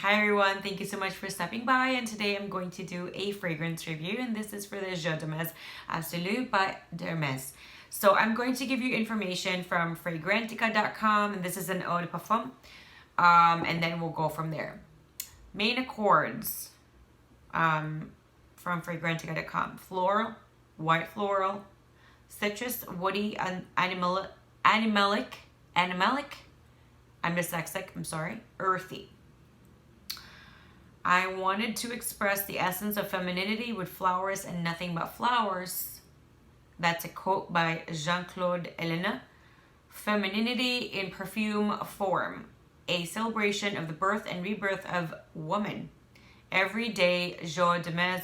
Hi everyone, thank you so much for stopping by, and today I'm going to do a fragrance review, and this is for the Jour Absolu by Hermès. So I'm going to give you information from fragrantica.com, and this is an Eau De Parfum, and then we'll go from there. Main accords from fragrantica.com: floral, white floral, citrus, woody, animalic, I'm dyslexic, I'm sorry, earthy. I wanted to express the essence of femininity with flowers and nothing but flowers. That's a quote by Jean-Claude Elena. Femininity in perfume form, a celebration of the birth and rebirth of woman. Every day, Jour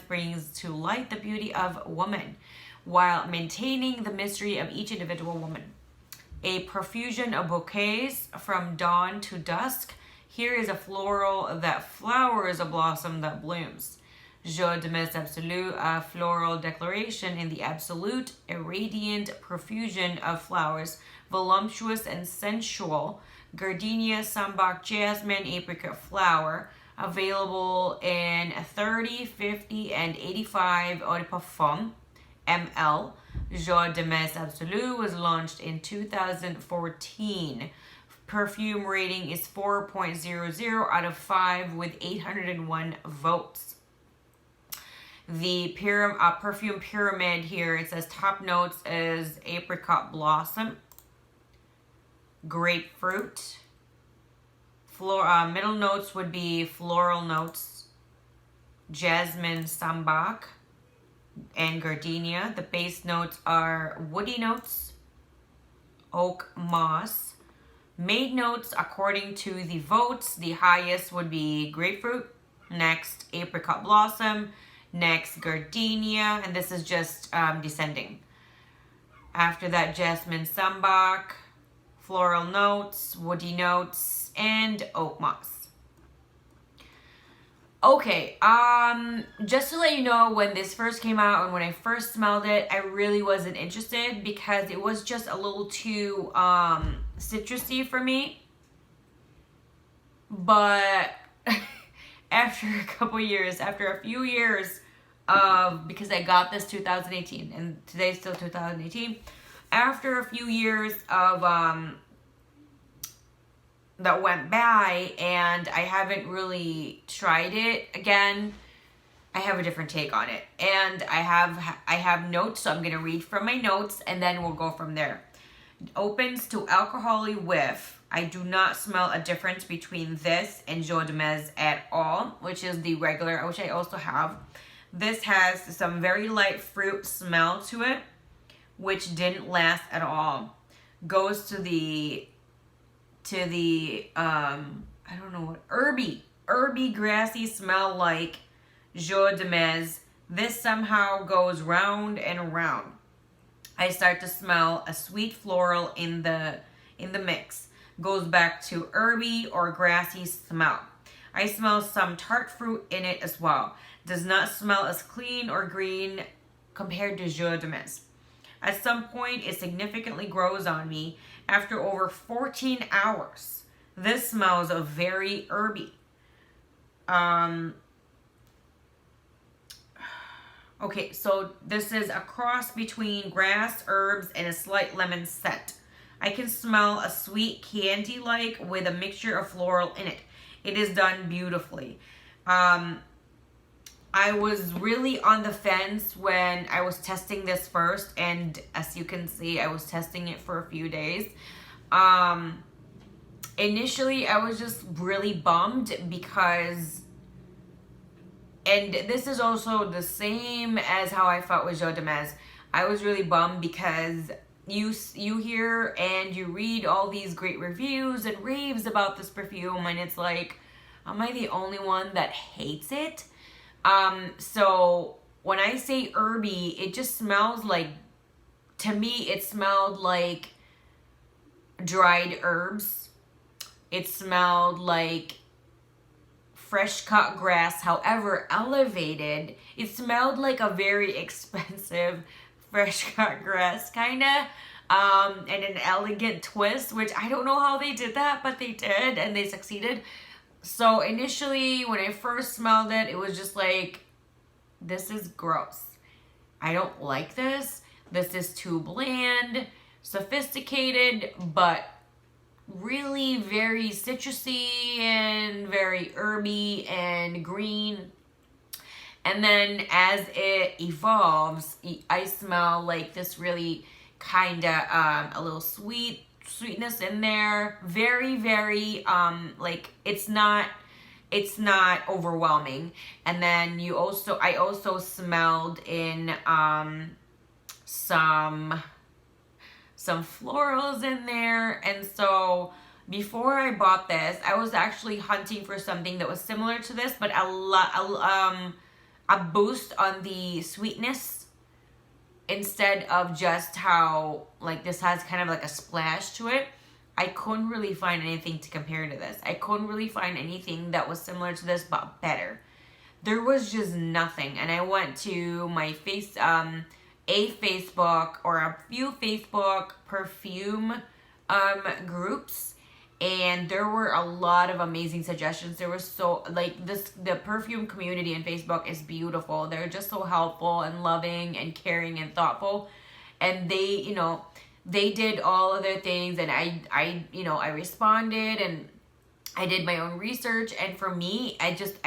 brings to light the beauty of woman while maintaining the mystery of each individual woman. A profusion of bouquets from dawn to dusk. Here is a floral that flowers, a blossom that blooms. Jour Absolu, a floral declaration in the absolute, irradiant profusion of flowers, voluptuous and sensual. Gardenia, sambac, jasmine, apricot flower. Available in 30, 50, and 85 Eau De Parfum ml. Jour Absolu was launched in 2014. Perfume rating is 4.00 out of 5 with 801 votes. The perfume pyramid here, it says top notes is apricot blossom, grapefruit. Middle notes would be floral notes, jasmine, sambac, and gardenia. The base notes are woody notes, oak, moss. Made notes according to the votes, the highest would be grapefruit, next apricot blossom, next gardenia, and this is just descending. After that, jasmine, sambac, floral notes, woody notes, and oak moss. Okay, just to let you know, when this first came out and when I first smelled it, I really wasn't interested because it was just a little too citrusy for me. But after a few years of, because I got this 2018 and today's still 2018, after a few years of that went by and I haven't really tried it again, I have a different take on it. And I have notes, so I'm going to read from my notes and then we'll go from there. It opens to alcoholic whiff. I do not smell a difference between this and Jour at all, which is the regular, which I also have. This has some very light fruit smell to it, which didn't last at all. Goes to the I don't know what, herby grassy smell like Jour This somehow goes round and round. I start to smell a sweet floral in the mix. Goes back to herby or grassy smell. I smell some tart fruit in it as well. Does not smell as clean or green compared to Jour At some point, it significantly grows on me. After over 14 hours, this smells very herby. Okay, so this is a cross between grass, herbs, and a slight lemon scent. I can smell a sweet candy-like with a mixture of floral in it. It is done beautifully. I was really on the fence when I was testing this first, and as you can see, I was testing it for a few days. Initially, I was just really bummed because, and this is also the same as how I felt with Jour I was really bummed because you hear and you read all these great reviews and raves about this perfume, and it's like, am I the only one that hates it? So when I say herby, it just smells like, to me, it smelled like dried herbs. It smelled like fresh cut grass, however elevated. It smelled like a very expensive fresh cut grass, kind of, and an elegant twist, which I don't know how they did that, but they did, and they succeeded. So initially, when I first smelled it, it was just like, this is gross. I don't like this. This is too bland, sophisticated, but really very citrusy and very herby and green. And then as it evolves, I smell like this really kind of a little sweetness in there. Very, very like it's not overwhelming. And then I also smelled in some florals in there. And so before I bought this, I was actually hunting for something that was similar to this, but a boost on the sweetness instead of just how like this has kind of like a splash to it. I couldn't really find anything to compare to this. I couldn't really find anything that was similar to this but better. There was just nothing. And I went to my Facebook or a few Facebook perfume groups, and there were a lot of amazing suggestions. There was the perfume community in Facebook is beautiful. They're just so helpful and loving and caring and thoughtful. And they did all of their things, and I responded, and I did my own research. And for me, I just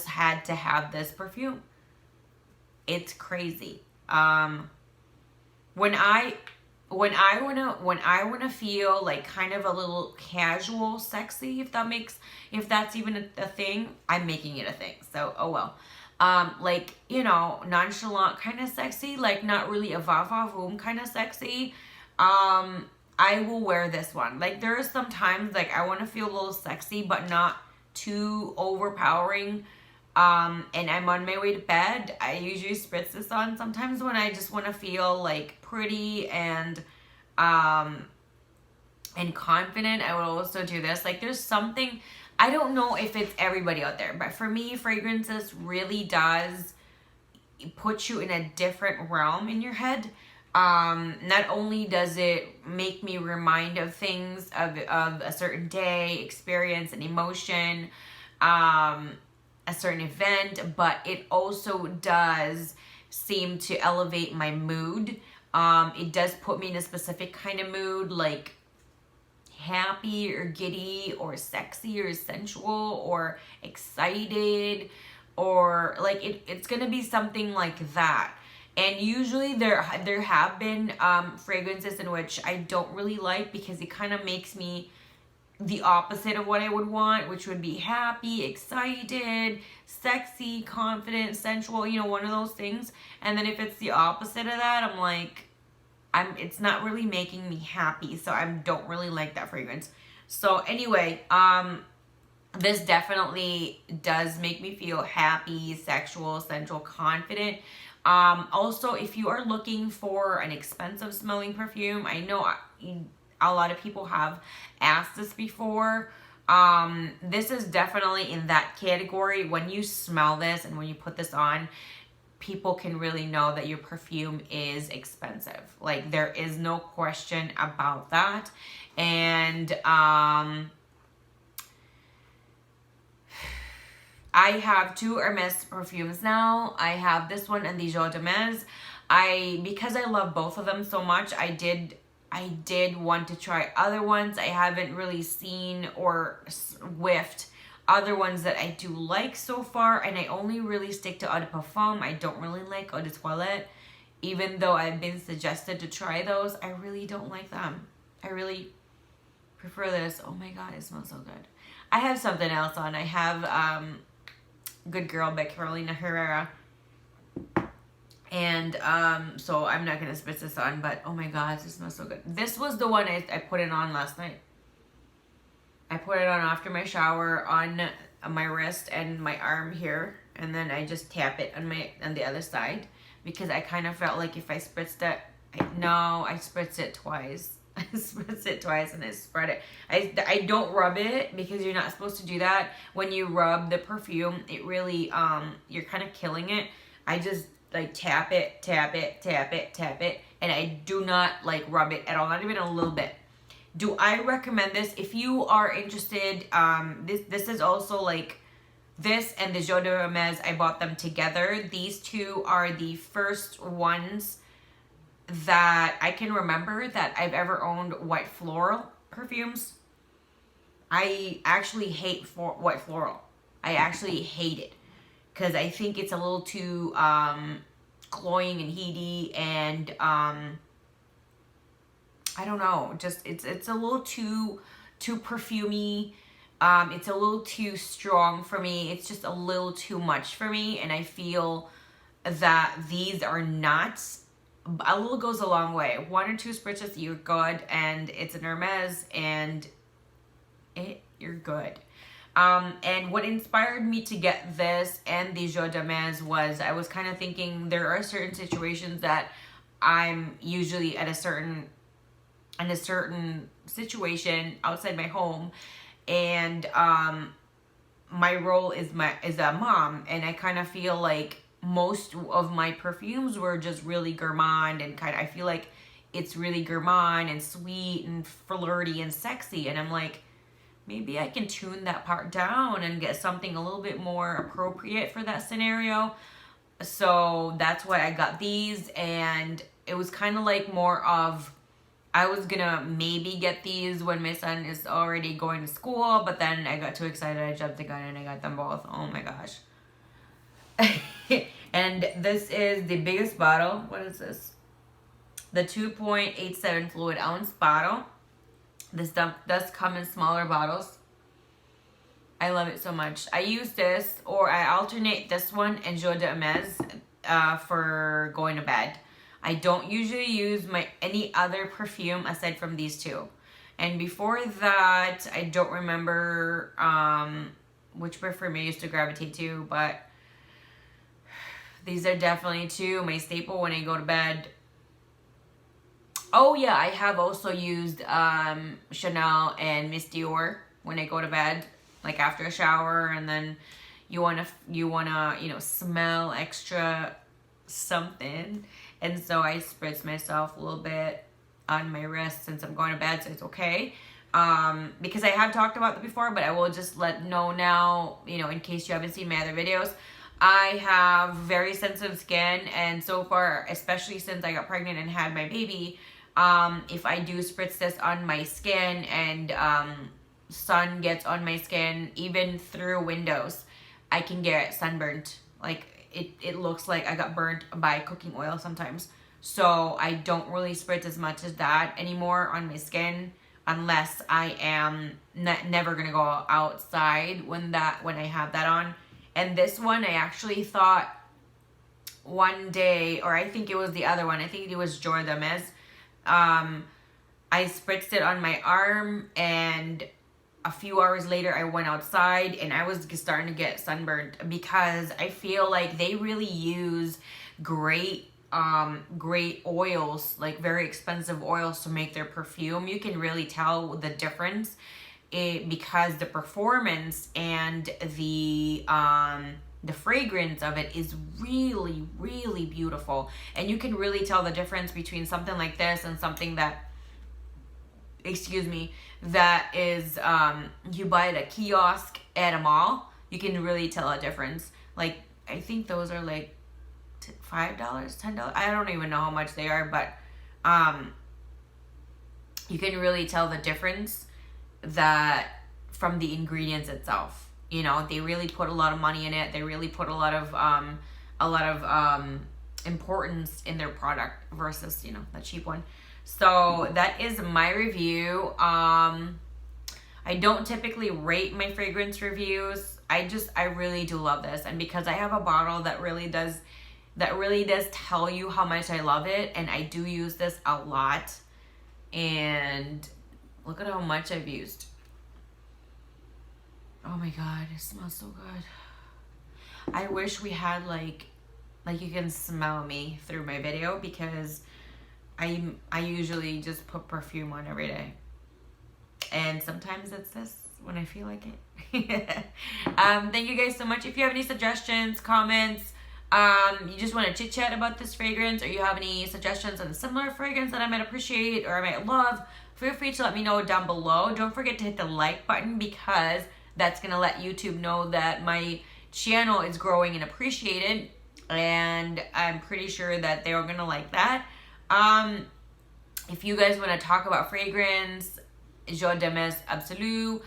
had to have this perfume. It's crazy. When I wanna feel like kind of a little casual sexy, if that's even a thing, I'm making it a thing. So oh well. Like, nonchalant kind of sexy, like not really a va-va-voom kind of sexy. I will wear this one. Like there are some times like I want to feel a little sexy but not too overpowering. And I'm on my way to bed. I usually spritz this on sometimes when I just want to feel like pretty and confident. I will also do this. Like there's something, I don't know if it's everybody out there, but for me, fragrances really does put you in a different realm in your head. Not only does it make me remind of things of a certain day, experience, and emotion, a certain event, but it also does seem to elevate my mood. It does put me in a specific kind of mood, like happy or giddy or sexy or sensual or excited, or like it's gonna be something like that. And usually there have been fragrances in which I don't really like because it kind of makes me the opposite of what I would want, which would be happy, excited, sexy, confident, sensual, one of those things. And then if it's the opposite of that, I'm like, it's not really making me happy, so I don't really like that fragrance. So anyway, this definitely does make me feel happy, sexual, sensual, confident. Also, if you are looking for an expensive smelling perfume, I know a lot of people have asked this before. This is definitely in that category. When you smell this and when you put this on, people can really know that your perfume is expensive. Like there is no question about that. And I have two Hermès perfumes now. I have this one and the Jour. Because I love both of them so much, I did want to try other ones. I haven't really seen or whiffed other ones that I do like so far, and I only really stick to Eau De Parfum. I don't really like Eau de Toilette, even though I've been suggested to try those. I really don't like them. I really prefer this. Oh my god, it smells so good. I have something else on. I have Good Girl by Carolina Herrera. And so I'm not going to spit this on, but oh my god, this smells so good. This was the one I put it on last night. I put it on after my shower on my wrist and my arm here, and then I just tap it on the other side because I kind of felt like if I spritzed it, I spritzed it twice. I spritzed it twice and I spread it. I don't rub it because you're not supposed to do that. When you rub the perfume, it really you're kind of killing it. I just like tap it, and I do not like rub it at all, not even a little bit. Do I recommend this? If you are interested, this is also like, this and the Jour de Hermès, I bought them together. These two are the first ones that I can remember that I've ever owned white floral perfumes. I actually hate white floral. I actually hate it because I think it's a little too cloying and heaty, and I don't know, just it's a little too perfumey. It's a little too strong for me. It's just a little too much for me, and I feel that these are not. A little goes a long way. 1 or 2 spritches, you're good, and it's an Hermès, and you're good. And what inspired me to get this and the Jour de Hermès was, I was kind of thinking there are certain situations that I'm usually in a certain situation outside my home, and my role is a mom, and I kind of feel like most of my perfumes were just really gourmand, and I feel like it's really gourmand and sweet and flirty and sexy, and I'm like, maybe I can tune that part down and get something a little bit more appropriate for that scenario. So that's why I got these, and it was kind of like more of, I was gonna maybe get these when my son is already going to school, but then I got too excited, I jumped the gun, and I got them both. Oh my gosh. And this is the biggest bottle. What is this? The 2.87 fluid ounce bottle. This does come in smaller bottles. I love it so much. I use this, or I alternate this one and Jour de Hermès for going to bed. I don't usually use any other perfume aside from these two. And before that, I don't remember which perfume I used to gravitate to, but these are definitely two, my staple when I go to bed. Oh yeah, I have also used Chanel and Miss Dior when I go to bed, like after a shower, and then you wanna smell extra something, and so I spritz myself a little bit on my wrist since I'm going to bed, so it's okay. Because I have talked about that before, but I will just know now, in case you haven't seen my other videos. I have very sensitive skin, and so far, especially since I got pregnant and had my baby, if I do spritz this on my skin and sun gets on my skin, even through windows, I can get sunburnt. Like, it looks like I got burnt by cooking oil sometimes. So I don't really spritz as much as that anymore on my skin, unless I am never gonna go outside when I have that on. And this one, I actually thought one day, or I think it was the other one, I think it was Jour de Hermès, I spritzed it on my arm, and a few hours later I went outside and I was starting to get sunburned, because I feel like they really use great oils, like very expensive oils, to make their perfume. You can really tell the difference because the performance and the fragrance of it is really, really beautiful. And you can really tell the difference between something like this and something that, that is, you buy at a kiosk at a mall. You can really tell a difference. Like, I think those are like $5, $10. I don't even know how much they are, but you can really tell the difference that from the ingredients itself. They really put a lot of money in it. They really put a lot of importance in their product versus the cheap one. So that is my review. I don't typically rate my fragrance reviews. I really do love this, and because I have a bottle that really does tell you how much I love it, and I do use this a lot. And look at how much I've used. Oh my god, it smells so good. I wish we had like you can smell me through my video, because I usually just put perfume on every day. And sometimes it's this when I feel like it. Thank you guys so much. If you have any suggestions, comments, you just want to chit chat about this fragrance, or you have any suggestions on a similar fragrance that I might appreciate or I might love, feel free to let me know down below. Don't forget to hit the like button because that's going to let YouTube know that my channel is growing and appreciated. And I'm pretty sure that they're going to like that. If you guys want to talk about fragrance, Jour, Absolu,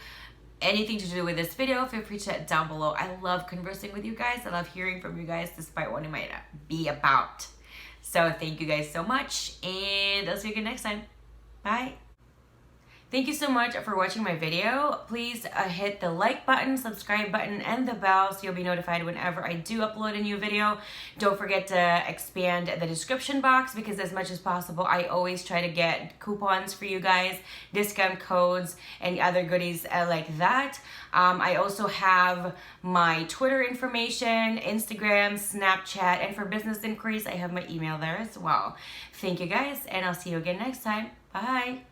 anything to do with this video, feel free to chat down below. I love conversing with you guys. I love hearing from you guys despite what it might be about. So thank you guys so much, and I'll see you again next time. Bye. Thank you so much for watching my video. Please hit the like button, subscribe button, and the bell so you'll be notified whenever I do upload a new video. Don't forget to expand the description box because as much as possible, I always try to get coupons for you guys, discount codes, and other goodies like that. I also have my Twitter information, Instagram, Snapchat, and for business inquiries, I have my email there as well. Thank you guys, and I'll see you again next time. Bye.